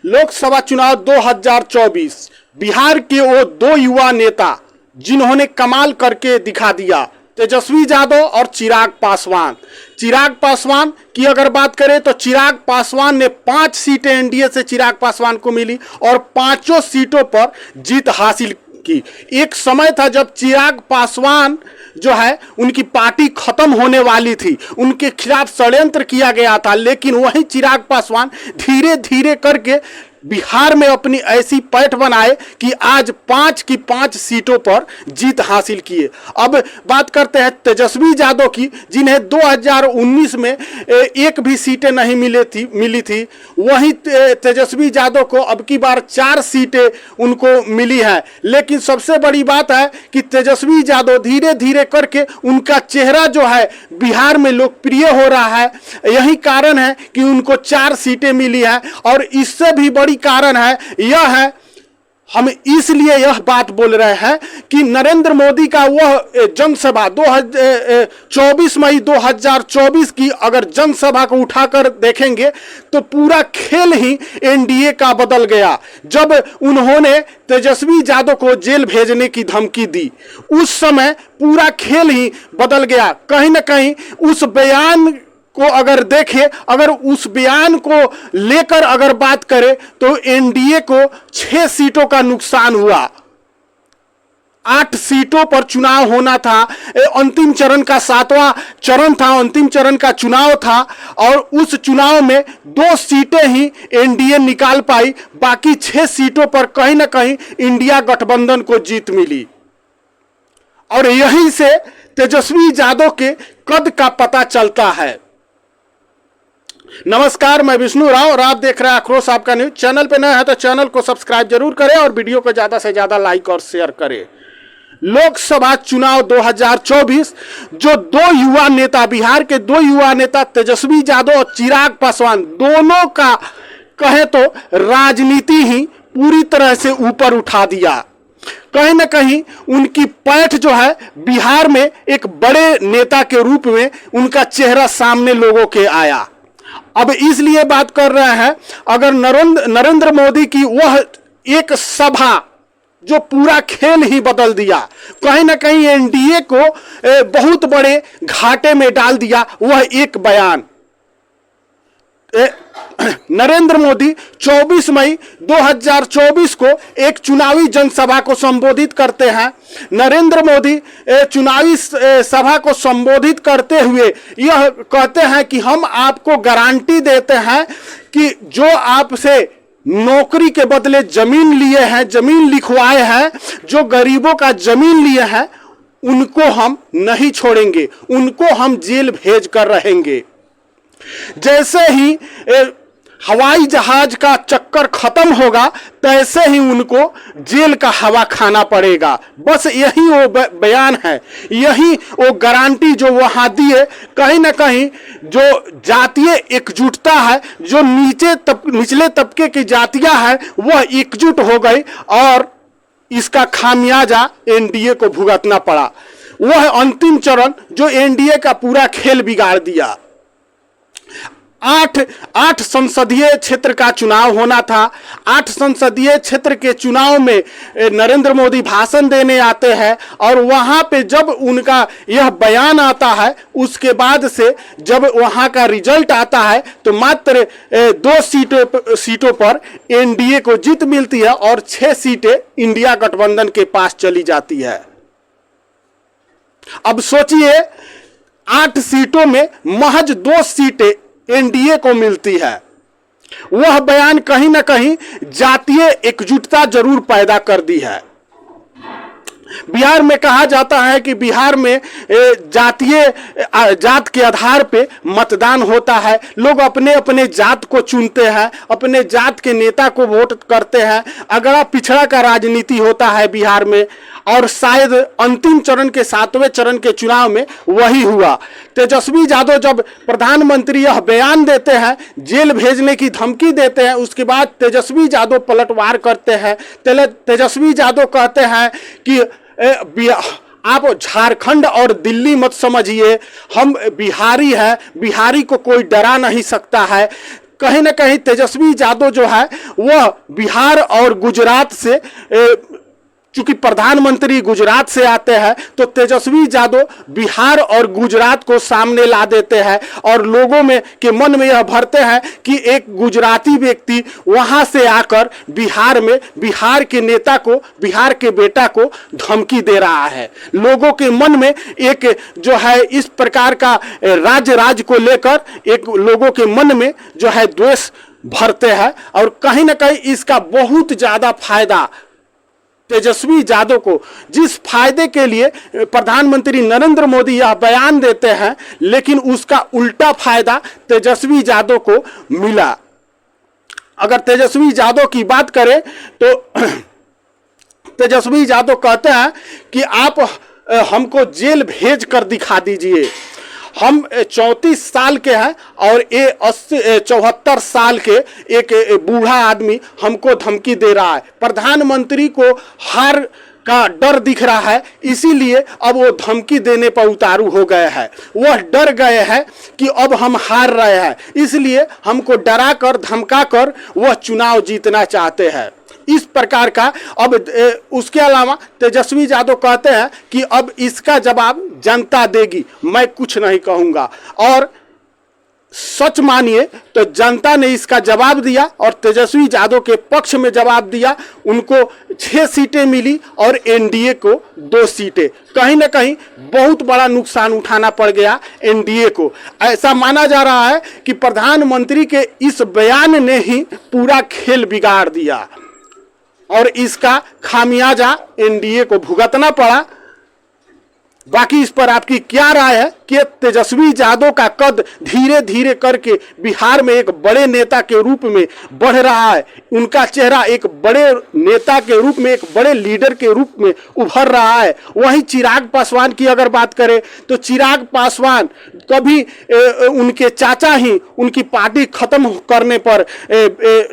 लोकसभा चुनाव 2024 बिहार के वो दो युवा नेता जिन्होंने कमाल करके दिखा दिया, तेजस्वी यादव और चिराग पासवान। चिराग पासवान की अगर बात करें तो चिराग पासवान ने 5 सीटें एनडीए से चिराग पासवान को मिली और 5 सीटों पर जीत हासिल की। एक समय था जब चिराग पासवान जो है उनकी पार्टी खत्म होने वाली थी, उनके खिलाफ षड्यंत्र किया गया था, लेकिन वही चिराग पासवान धीरे धीरे करके बिहार में अपनी ऐसी पैठ बनाए कि आज 5 की 5 सीटों पर जीत हासिल किए। अब बात करते हैं तेजस्वी यादव की, जिन्हें 2019 में एक भी सीटें नहीं मिली थी। वहीं तेजस्वी यादव को अब की बार 4 सीटें उनको मिली हैं। लेकिन सबसे बड़ी बात है कि तेजस्वी यादव धीरे धीरे करके उनका चेहरा जो है बिहार में लोकप्रिय हो रहा है। यही कारण है कि उनको 4 सीटें मिली हैं। और इससे भी बड़ी कारण है यह है, हम इसलिए यह बात बोल रहे हैं कि नरेंद्र मोदी का वह जनसभा 24 मई 2024 की अगर जनसभा को उठाकर देखेंगे तो पूरा खेल ही एनडीए का बदल गया। जब उन्होंने तेजस्वी यादव को जेल भेजने की धमकी दी, उस समय पूरा खेल ही बदल गया। कहीं ना कहीं उस बयान को अगर देखें, अगर उस बयान को लेकर अगर बात करें तो एनडीए को 6 सीटों का नुकसान हुआ। 8 सीटों पर चुनाव होना था, अंतिम चरण का 7वां चरण था, अंतिम चरण का चुनाव था और उस चुनाव में 2 सीटें ही एनडीए निकाल पाई। बाकी 6 सीटों पर कहीं ना कहीं इंडिया गठबंधन को जीत मिली और यहीं से तेजस्वी यादव के कद का पता चलता है। नमस्कार, मैं विष्णु राव और आप देख रहे हैं आक्रोश आपका न्यूज। चैनल पे नए हैं तो चैनल को सब्सक्राइब जरूर करें और वीडियो को ज्यादा से ज्यादा लाइक और शेयर करें। लोकसभा चुनाव 2024 जो 2 युवा नेता, बिहार के 2 युवा नेता तेजस्वी यादव और चिराग पासवान, दोनों का कहे तो राजनीति ही पूरी तरह से ऊपर उठा दिया। कहीं ना कहीं उनकी पैठ जो है बिहार में एक बड़े नेता के रूप में उनका चेहरा सामने लोगों के आया। अब इसलिए बात कर रहे हैं, अगर नरेंद्र मोदी की वह एक सभा जो पूरा खेल ही बदल दिया, कहीं ना कहीं एनडीए को बहुत बड़े घाटे में डाल दिया, वह एक बयान। नरेंद्र मोदी 24 मई 2024 को एक चुनावी जनसभा को संबोधित करते हैं। नरेंद्र मोदी चुनावी सभा को संबोधित करते हुए यह कहते हैं कि हम आपको गारंटी देते हैं कि जो आपसे नौकरी के बदले जमीन लिए हैं, जमीन लिखवाए हैं, जो गरीबों का जमीन लिए हैं, उनको हम नहीं छोड़ेंगे, उनको हम जेल भेज कर रहेंगे। जैसे ही हवाई जहाज का चक्कर खत्म होगा तैसे ही उनको जेल का हवा खाना पड़ेगा। बस यही वो बयान है, यही वो गारंटी जो वहां दिए। कहीं ना कहीं जो जातीय एकजुटता है, जो निचले तबके की जातियां हैं, वह एकजुट हो गई और इसका खामियाजा एनडीए को भुगतना पड़ा। वह अंतिम चरण जो एनडीए का पूरा खेल बिगाड़ दिया। 8 संसदीय क्षेत्र का चुनाव होना था। 8 संसदीय क्षेत्र के चुनाव में नरेंद्र मोदी भाषण देने आते हैं और वहां पे जब उनका यह बयान आता है, उसके बाद से जब वहां का रिजल्ट आता है तो मात्र 2 सीटों पर एनडीए को जीत मिलती है और 6 सीटें इंडिया गठबंधन के पास चली जाती है। अब सोचिए, 8 सीटों में महज 2 सीटें एनडीए को मिलती है। वह बयान कहीं ना कहीं जातीय एकजुटता जरूर पैदा कर दी है। बिहार में कहा जाता है कि बिहार में जात के आधार पे मतदान होता है। लोग अपने अपने जात को चुनते हैं, अपने जात के नेता को वोट करते हैं। अगड़ा पिछड़ा का राजनीति होता है बिहार में और शायद अंतिम चरण के 7वें चरण के चुनाव में वही हुआ। तेजस्वी यादव जब प्रधानमंत्री यह बयान देते हैं, जेल भेजने की धमकी देते हैं, उसके बाद तेजस्वी यादव पलटवार करते हैं। तेजस्वी यादव कहते हैं कि आप झारखंड और दिल्ली मत समझिए, हम बिहारी हैं, बिहारी को कोई डरा नहीं सकता है। कहीं ना कहीं तेजस्वी यादव जो है वह बिहार और गुजरात से चूंकि प्रधानमंत्री गुजरात से आते हैं तो तेजस्वी यादव बिहार और गुजरात को सामने ला देते हैं और लोगों में के मन में यह भरते हैं कि एक गुजराती व्यक्ति वहां से आकर बिहार में बिहार के नेता को, बिहार के बेटा को धमकी दे रहा है। लोगों के मन में एक जो है इस प्रकार का राज्य को लेकर एक लोगों के मन में जो है द्वेष भरते हैं और कहीं ना कहीं इसका बहुत ज्यादा फायदा तेजस्वी यादव को, जिस फायदे के लिए प्रधानमंत्री नरेंद्र मोदी यह बयान देते हैं, लेकिन उसका उल्टा फायदा तेजस्वी यादव को मिला। अगर तेजस्वी यादव की बात करें तो तेजस्वी यादव कहते हैं कि आप हमको जेल भेज कर दिखा दीजिए। हम 34 साल के हैं और ये 74 साल के एक बूढ़ा आदमी हमको धमकी दे रहा है। प्रधानमंत्री को हार का डर दिख रहा है, इसीलिए अब वो धमकी देने पर उतारू हो गए हैं। वह डर गए हैं कि अब हम हार रहे हैं, इसलिए हमको डरा कर धमका कर वह चुनाव जीतना चाहते हैं। इस प्रकार का अब उसके अलावा तेजस्वी यादव कहते हैं कि अब इसका जवाब जनता देगी, मैं कुछ नहीं कहूंगा। और सच मानिए तो जनता ने इसका जवाब दिया और तेजस्वी यादव के पक्ष में जवाब दिया। उनको 6 सीटें मिली और एनडीए को 2 सीटें। कहीं ना कहीं बहुत बड़ा नुकसान उठाना पड़ गया एनडीए को। ऐसा माना जा रहा है कि प्रधानमंत्री के इस बयान ने ही पूरा खेल बिगाड़ दिया और इसका खामियाजा एनडीए को भुगतना पड़ा। बाकी इस पर आपकी क्या राय है कि तेजस्वी यादव का कद धीरे धीरे करके बिहार में एक बड़े नेता के रूप में बढ़ रहा है, उनका चेहरा एक बड़े नेता के रूप में, एक बड़े लीडर के रूप में उभर रहा है। वहीं चिराग पासवान की अगर बात करें तो चिराग पासवान कभी उनके चाचा ही उनकी पार्टी खत्म करने पर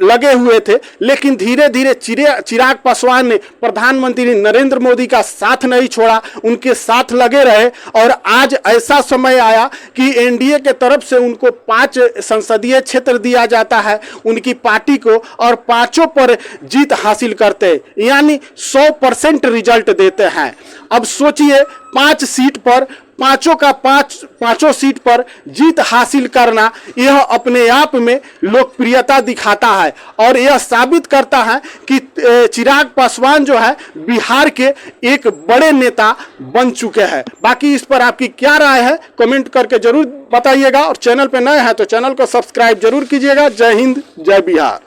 लगे हुए थे, लेकिन धीरे धीरे चिराग पासवान ने प्रधानमंत्री नरेंद्र मोदी का साथ नहीं छोड़ा, उनके साथ लगे रहे और आज ऐसा समय आया कि एनडीए के तरफ से उनको 5 संसदीय क्षेत्र दिया जाता है उनकी पार्टी को और 5 पर जीत हासिल करते, यानी 100% रिजल्ट देते हैं। अब सोचिए 5 सीट पर पांचों सीट पर जीत हासिल करना, यह अपने आप में लोकप्रियता दिखाता है और यह साबित करता है कि चिराग पासवान जो है बिहार के एक बड़े नेता बन चुके हैं। बाकी इस पर आपकी क्या राय है कमेंट करके जरूर बताइएगा और चैनल पे नए हैं तो चैनल को सब्सक्राइब जरूर कीजिएगा। जय हिंद, जय बिहार।